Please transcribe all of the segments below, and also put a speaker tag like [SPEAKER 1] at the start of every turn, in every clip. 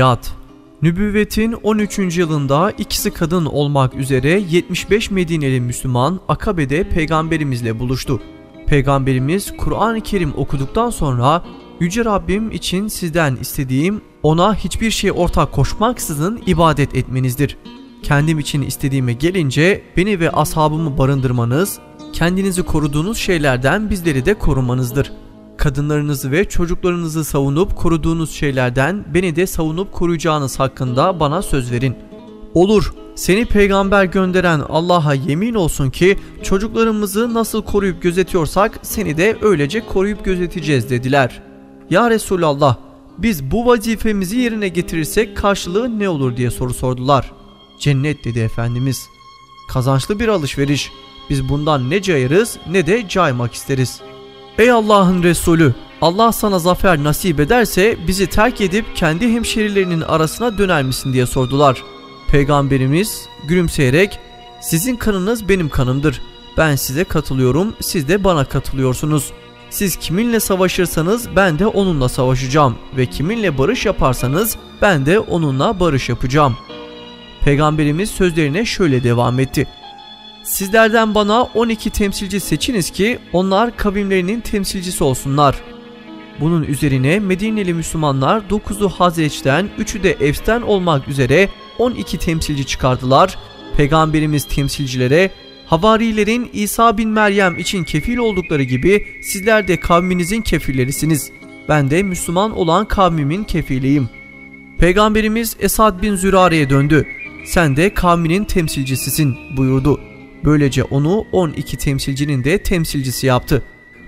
[SPEAKER 1] Yat. Nübüvvetin 13. yılında ikisi kadın olmak üzere 75 Medineli Müslüman Akabe'de Peygamberimizle buluştu. Peygamberimiz Kur'an-ı Kerim okuduktan sonra Yüce Rabbim için sizden istediğim ona hiçbir şey ortak koşmaksızın ibadet etmenizdir. Kendim için istediğime gelince beni ve ashabımı barındırmanız, kendinizi koruduğunuz şeylerden bizleri de korumanızdır. Kadınlarınızı ve çocuklarınızı savunup koruduğunuz şeylerden beni de savunup koruyacağınız hakkında bana söz verin. Olur, seni peygamber gönderen Allah'a yemin olsun ki çocuklarımızı nasıl koruyup gözetiyorsak seni de öylece koruyup gözeteceğiz dediler. Ya Resulallah, biz bu vazifemizi yerine getirirsek karşılığı ne olur diye soru sordular. Cennet dedi Efendimiz. Kazançlı bir alışveriş. Biz bundan ne cayarız ne de caymak isteriz. Ey Allah'ın Resulü, Allah sana zafer nasip ederse bizi terk edip kendi hemşerilerinin arasına döner misin diye sordular. Peygamberimiz gülümseyerek sizin kanınız benim kanımdır. Ben size katılıyorum, siz de bana katılıyorsunuz. Siz kiminle savaşırsanız ben de onunla savaşacağım ve kiminle barış yaparsanız ben de onunla barış yapacağım. Peygamberimiz sözlerine şöyle devam etti. Sizlerden bana 12 temsilci seçiniz ki onlar kavimlerinin temsilcisi olsunlar. Bunun üzerine Medineli Müslümanlar 9'u Hazreç'ten 3'ü de Evs'ten olmak üzere 12 temsilci çıkardılar. Peygamberimiz temsilcilere havarilerin İsa bin Meryem için kefil oldukları gibi sizler de kavminizin kefillerisiniz. Ben de Müslüman olan kavmimin kefiliyim. Peygamberimiz Esad bin Zürare'ye döndü. Sen de kavminin temsilcisisin buyurdu. Böylece onu 12 temsilcinin de temsilcisi yaptı.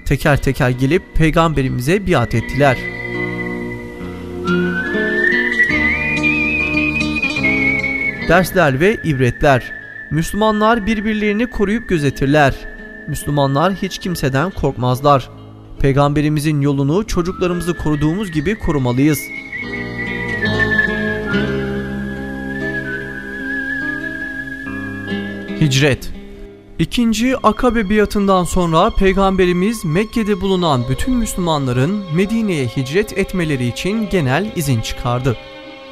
[SPEAKER 1] Teker teker gelip Peygamberimize biat ettiler. Dersler ve ibretler. Müslümanlar birbirlerini koruyup gözetirler. Müslümanlar hiç kimseden korkmazlar. Peygamberimizin yolunu çocuklarımızı koruduğumuz gibi korumalıyız. Hicret. İkinci Akabe biatından sonra Peygamberimiz Mekke'de bulunan bütün Müslümanların Medine'ye hicret etmeleri için genel izin çıkardı.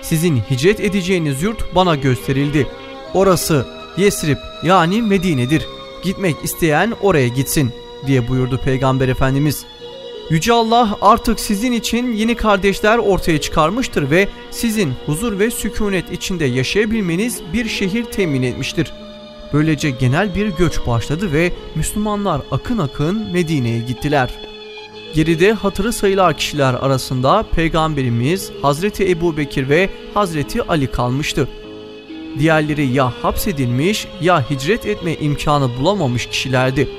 [SPEAKER 1] Sizin hicret edeceğiniz yurt bana gösterildi. Orası Yesrib yani Medine'dir. Gitmek isteyen oraya gitsin diye buyurdu Peygamber Efendimiz. Yüce Allah artık sizin için yeni kardeşler ortaya çıkarmıştır ve sizin huzur ve sükunet içinde yaşayabilmeniz bir şehir temin etmiştir. Böylece genel bir göç başladı ve Müslümanlar akın akın Medine'ye gittiler. Geride hatırı sayılar kişiler arasında Peygamberimiz, Hazreti Ebubekir ve Hazreti Ali kalmıştı. Diğerleri ya hapsedilmiş ya hicret etme imkanı bulamamış kişilerdi.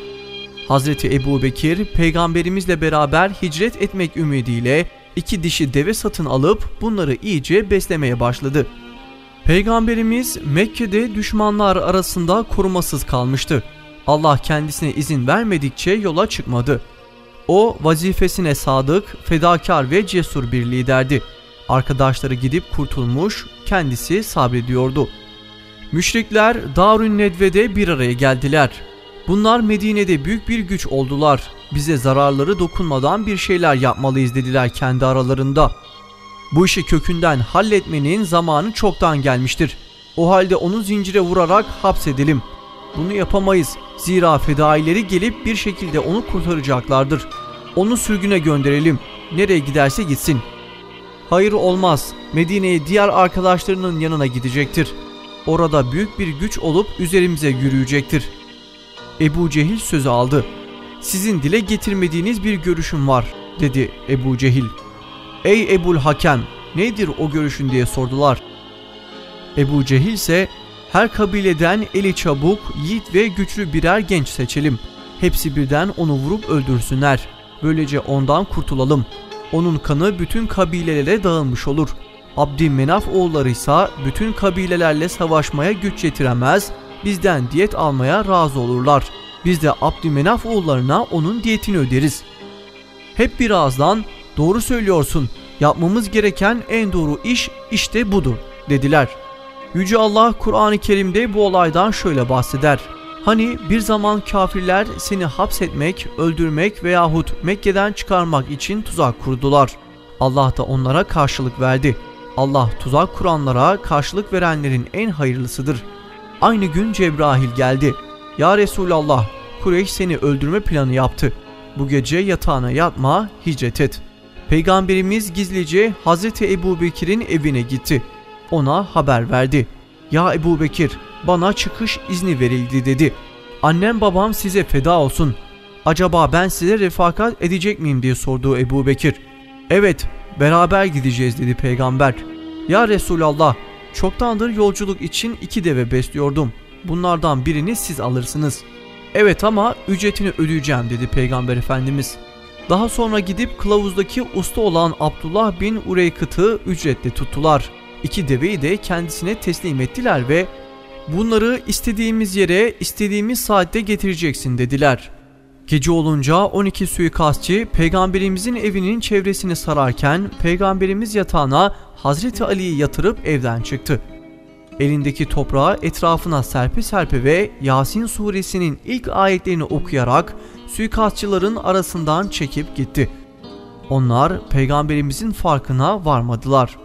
[SPEAKER 1] Hazreti Ebubekir Peygamberimizle beraber hicret etmek ümidiyle 2 dişi deve satın alıp bunları iyice beslemeye başladı. Peygamberimiz Mekke'de düşmanlar arasında korumasız kalmıştı. Allah kendisine izin vermedikçe yola çıkmadı. O vazifesine sadık, fedakar ve cesur bir liderdi. Arkadaşları gidip kurtulmuş, kendisi sabrediyordu. Müşrikler Darün Nedve'de bir araya geldiler. Bunlar Medine'de büyük bir güç oldular. Bize zararları dokunmadan bir şeyler yapmalıyız dediler kendi aralarında. Bu işi kökünden halletmenin zamanı çoktan gelmiştir. O halde onu zincire vurarak hapsedelim. Bunu yapamayız. Zira fedaileri gelip bir şekilde onu kurtaracaklardır. Onu sürgüne gönderelim. Nereye giderse gitsin. Hayır olmaz. Medine'ye diğer arkadaşlarının yanına gidecektir. Orada büyük bir güç olup üzerimize yürüyecektir. Ebu Cehil sözü aldı. Sizin dile getirmediğiniz bir görüşüm var dedi Ebu Cehil. Ey Ebul Hakem, nedir o görüşün diye sordular. Ebu Cehil ise her kabileden eli çabuk, yiğit ve güçlü birer genç seçelim. Hepsi birden onu vurup öldürsünler. Böylece ondan kurtulalım. Onun kanı bütün kabilelere dağılmış olur. Abdümenaf oğulları ise bütün kabilelerle savaşmaya güç yetiremez, bizden diyet almaya razı olurlar. Biz de Abdümenaf oğullarına onun diyetini öderiz. Hep bir ağızdan doğru söylüyorsun, yapmamız gereken en doğru iş işte budur dediler. Yüce Allah Kur'an-ı Kerim'de bu olaydan şöyle bahseder. Hani bir zaman kafirler seni hapsetmek, öldürmek veyahut Mekke'den çıkarmak için tuzak kurdular. Allah da onlara karşılık verdi. Allah tuzak kuranlara karşılık verenlerin en hayırlısıdır. Aynı gün Cebrail geldi. Ya Resulallah, Kureyş seni öldürme planı yaptı. Bu gece yatağına yatma, hicret et. Peygamberimiz gizlice Hazreti Ebubekir'in evine gitti. Ona haber verdi. Ya Ebubekir, bana çıkış izni verildi dedi. Annem babam size feda olsun. Acaba ben size refakat edecek miyim diye sordu Ebubekir. Evet, beraber gideceğiz dedi peygamber. Ya Resulallah, çoktandır yolculuk için 2 deve besliyordum. Bunlardan birini siz alırsınız. Evet ama ücretini ödeyeceğim dedi peygamber efendimiz. Daha sonra gidip kılavuzdaki usta olan Abdullah bin Ureykıt'ı ücretle tuttular. 2 deveyi de kendisine teslim ettiler ve bunları istediğimiz yere istediğimiz saatte getireceksin dediler. Gece olunca 12 suikastçı peygamberimizin evinin çevresini sararken peygamberimiz yatağına Hazreti Ali'yi yatırıp evden çıktı. Elindeki toprağı etrafına serpe serpe ve Yasin suresinin ilk ayetlerini okuyarak suikastçıların arasından çekip gitti. Onlar peygamberimizin farkına varmadılar.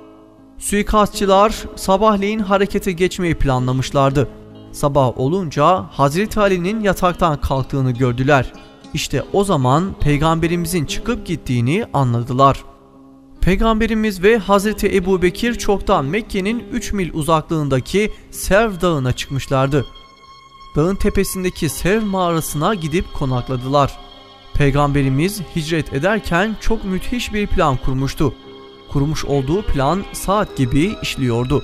[SPEAKER 1] Suikastçılar sabahleyin harekete geçmeyi planlamışlardı. Sabah olunca Hazreti Ali'nin yataktan kalktığını gördüler. İşte o zaman peygamberimizin çıkıp gittiğini anladılar. Peygamberimiz ve Hazreti Ebubekir çoktan Mekke'nin 3 mil uzaklığındaki Sevr Dağı'na çıkmışlardı. Dağın tepesindeki Sevr mağarasına gidip konakladılar. Peygamberimiz hicret ederken çok müthiş bir plan kurmuştu. Kurmuş olduğu plan saat gibi işliyordu.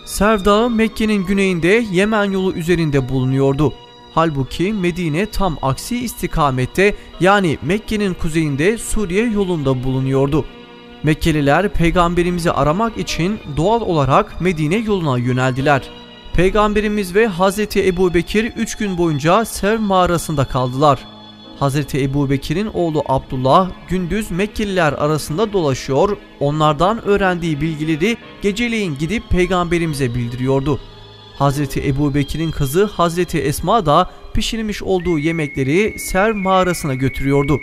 [SPEAKER 1] Sevr Dağı Mekke'nin güneyinde Yemen yolu üzerinde bulunuyordu. Halbuki Medine tam aksi istikamette, yani Mekke'nin kuzeyinde Suriye yolunda bulunuyordu. Mekkeliler peygamberimizi aramak için doğal olarak Medine yoluna yöneldiler. Peygamberimiz ve Hazreti Ebubekir 3 gün boyunca Sevr mağarasında kaldılar. Hazreti Ebubekir'in oğlu Abdullah gündüz Mekkeliler arasında dolaşıyor, onlardan öğrendiği bilgileri geceleyin gidip peygamberimize bildiriyordu. Hazreti Ebubekir'in kızı Hazreti Esma da pişirmiş olduğu yemekleri Sevr mağarasına götürüyordu.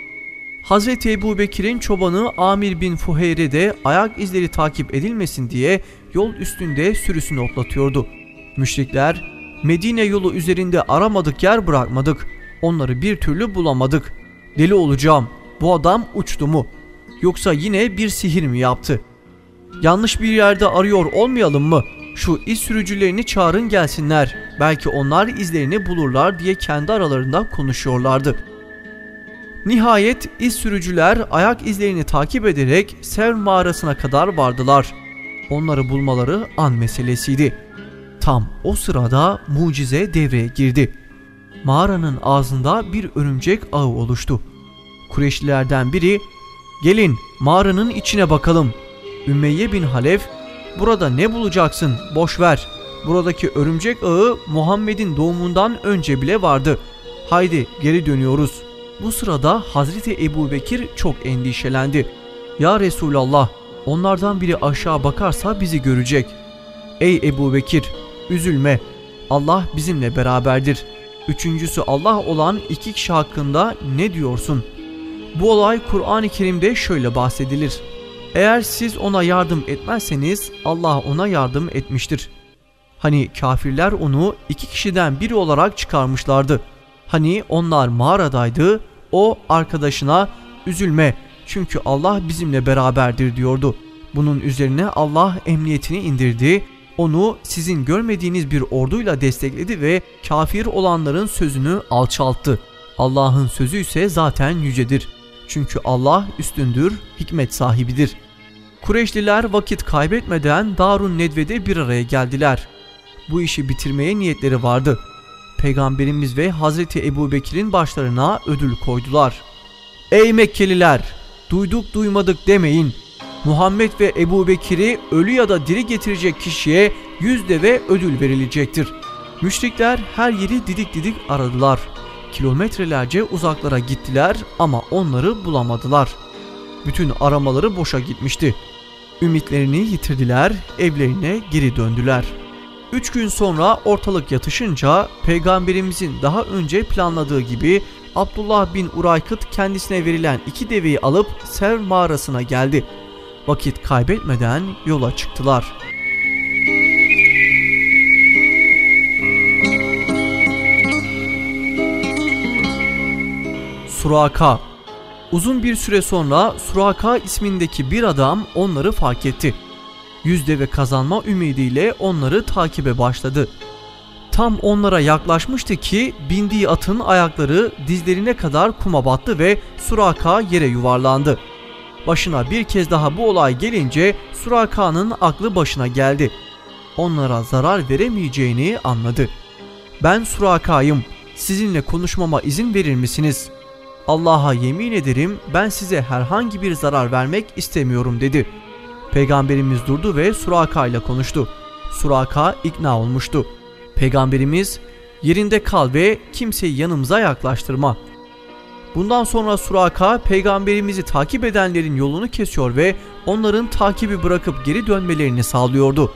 [SPEAKER 1] Hazreti Ebubekir'in çobanı Amir bin Fuheyre de ayak izleri takip edilmesin diye yol üstünde sürüsünü otlatıyordu. Müşrikler, Medine yolu üzerinde aramadık yer bırakmadık, onları bir türlü bulamadık. Deli olacağım, bu adam uçtu mu? Yoksa yine bir sihir mi yaptı? Yanlış bir yerde arıyor olmayalım mı? Şu iz sürücülerini çağırın gelsinler, belki onlar izlerini bulurlar diye kendi aralarında konuşuyorlardı. Nihayet iz sürücüler ayak izlerini takip ederek Sevr mağarasına kadar vardılar. Onları bulmaları an meselesiydi. Tam o sırada mucize devreye girdi. Mağaranın ağzında bir örümcek ağı oluştu. Kureyşlilerden biri, "Gelin mağaranın içine bakalım." Ümeyye bin Halef, "Burada ne bulacaksın? Boş ver. Buradaki örümcek ağı Muhammed'in doğumundan önce bile vardı. Haydi geri dönüyoruz." Bu sırada Hazreti Ebubekir çok endişelendi. "Ya Resulallah, onlardan biri aşağı bakarsa bizi görecek." "Ey Ebubekir, üzülme. Allah bizimle beraberdir. Üçüncüsü Allah olan 2 kişi hakkında ne diyorsun?" Bu olay Kur'an-ı Kerim'de şöyle bahsedilir: "Eğer siz ona yardım etmezseniz Allah ona yardım etmiştir." Hani kafirler onu 2 kişiden biri olarak çıkarmışlardı. Hani onlar mağaradaydı, o arkadaşına "Üzülme, çünkü Allah bizimle beraberdir" diyordu. Bunun üzerine Allah emniyetini indirdi, onu sizin görmediğiniz bir orduyla destekledi ve kafir olanların sözünü alçalttı. Allah'ın sözü ise zaten yücedir. Çünkü Allah üstündür, hikmet sahibidir. Kureyşliler vakit kaybetmeden Darun Nedve'de bir araya geldiler. Bu işi bitirmeye niyetleri vardı. Peygamberimiz ve Hazreti Ebubekir'in başlarına ödül koydular. "Ey Mekkeliler! Duyduk duymadık demeyin. Muhammed ve Ebubekir'i ölü ya da diri getirecek kişiye 100 deve ödül verilecektir." Müşrikler her yeri didik didik aradılar. Kilometrelerce uzaklara gittiler ama onları bulamadılar. Bütün aramaları boşa gitmişti. Ümitlerini yitirdiler, evlerine geri döndüler. 3 gün sonra ortalık yatışınca Peygamberimizin daha önce planladığı gibi Abdullah bin Uraykıt kendisine verilen 2 deveyi alıp Sevr mağarasına geldi. Vakit kaybetmeden yola çıktılar. Suraka. Uzun bir süre sonra Suraka ismindeki bir adam onları fark etti. 100 deve kazanma ümidiyle onları takibe başladı. Tam onlara yaklaşmıştı ki bindiği atın ayakları dizlerine kadar kuma battı ve Suraka yere yuvarlandı. Başına bir kez daha bu olay gelince Suraka'nın aklı başına geldi. Onlara zarar veremeyeceğini anladı. "Ben Suraka'yım. Sizinle konuşmama izin verir misiniz? Allah'a yemin ederim ben size herhangi bir zarar vermek istemiyorum" dedi. Peygamberimiz durdu ve Suraka ile konuştu. Suraka ikna olmuştu. Peygamberimiz "Yerinde kal ve kimseyi yanımıza yaklaştırma." Bundan sonra Suraka peygamberimizi takip edenlerin yolunu kesiyor ve onların takibi bırakıp geri dönmelerini sağlıyordu.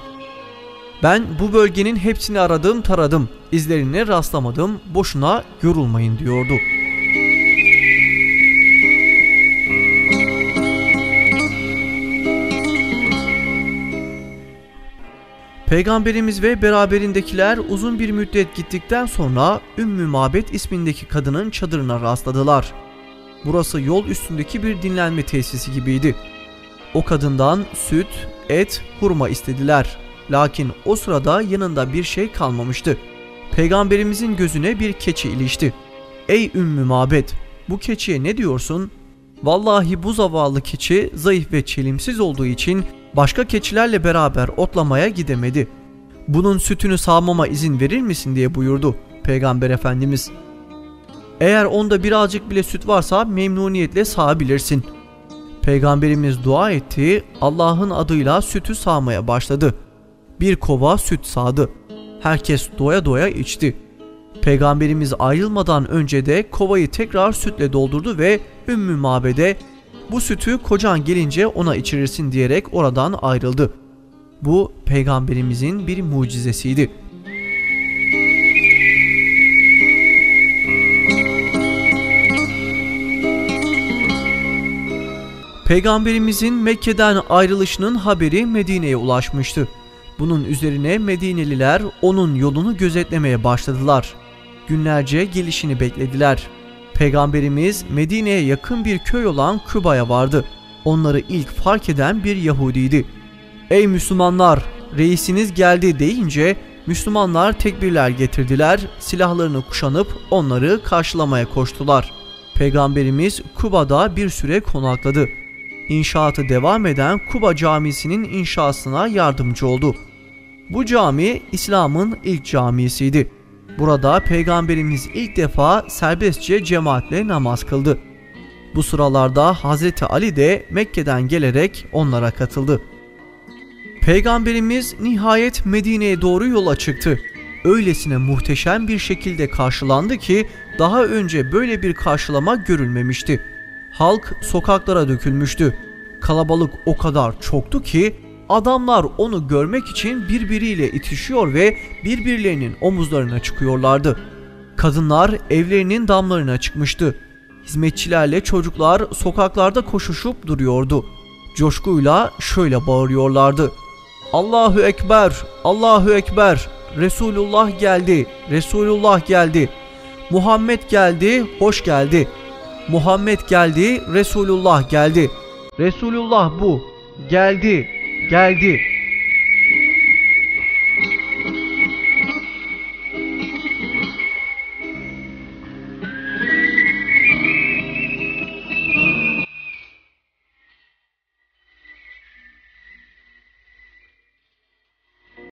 [SPEAKER 1] "Ben bu bölgenin hepsini aradım taradım, izlerine rastlamadım, boşuna yorulmayın" diyordu. Peygamberimiz ve beraberindekiler uzun bir müddet gittikten sonra Ümmü Mabet ismindeki kadının çadırına rastladılar. Burası yol üstündeki bir dinlenme tesisi gibiydi. O kadından süt, et, hurma istediler. Lakin o sırada yanında bir şey kalmamıştı. Peygamberimizin gözüne bir keçi ilişti. "Ey Ümmü Mabet, bu keçiye ne diyorsun?" "Vallahi bu zavallı keçi zayıf ve çelimsiz olduğu için başka keçilerle beraber otlamaya gidemedi. Bunun sütünü sağmama izin verir misin?" diye buyurdu Peygamber Efendimiz. "Eğer onda birazcık bile süt varsa memnuniyetle sağabilirsin." Peygamberimiz dua etti, Allah'ın adıyla sütü sağmaya başladı. Bir kova süt sağdı. Herkes doya doya içti. Peygamberimiz ayrılmadan önce de kovayı tekrar sütle doldurdu ve Ümmü Mabed'e "Bu sütü kocan gelince ona içirirsin" diyerek oradan ayrıldı. Bu Peygamberimizin bir mucizesiydi. Peygamberimizin Mekke'den ayrılışının haberi Medine'ye ulaşmıştı. Bunun üzerine Medineliler onun yolunu gözetlemeye başladılar. Günlerce gelişini beklediler. Peygamberimiz Medine'ye yakın bir köy olan Küba'ya vardı. Onları ilk fark eden bir Yahudiydi. "Ey Müslümanlar, reisiniz geldi" deyince Müslümanlar tekbirler getirdiler, silahlarını kuşanıp onları karşılamaya koştular. Peygamberimiz Kuba'da bir süre konakladı. İnşaatı devam eden Kuba Camisi'nin inşasına yardımcı oldu. Bu cami İslam'ın ilk camisiydi. Burada Peygamberimiz ilk defa serbestçe cemaatle namaz kıldı. Bu sıralarda Hazreti Ali de Mekke'den gelerek onlara katıldı. Peygamberimiz nihayet Medine'ye doğru yola çıktı. Öylesine muhteşem bir şekilde karşılandı ki daha önce böyle bir karşılama görülmemişti. Halk sokaklara dökülmüştü. Kalabalık o kadar çoktu ki adamlar onu görmek için birbiriyle itişiyor ve birbirlerinin omuzlarına çıkıyorlardı. Kadınlar evlerinin damlarına çıkmıştı. Hizmetçilerle çocuklar sokaklarda koşuşup duruyordu. Coşkuyla şöyle bağırıyorlardı: "Allahu Ekber, Allahu Ekber, Resulullah geldi, Resulullah geldi, Muhammed geldi, hoş geldi, Muhammed geldi, Resulullah geldi, Resulullah bu, geldi, geldi."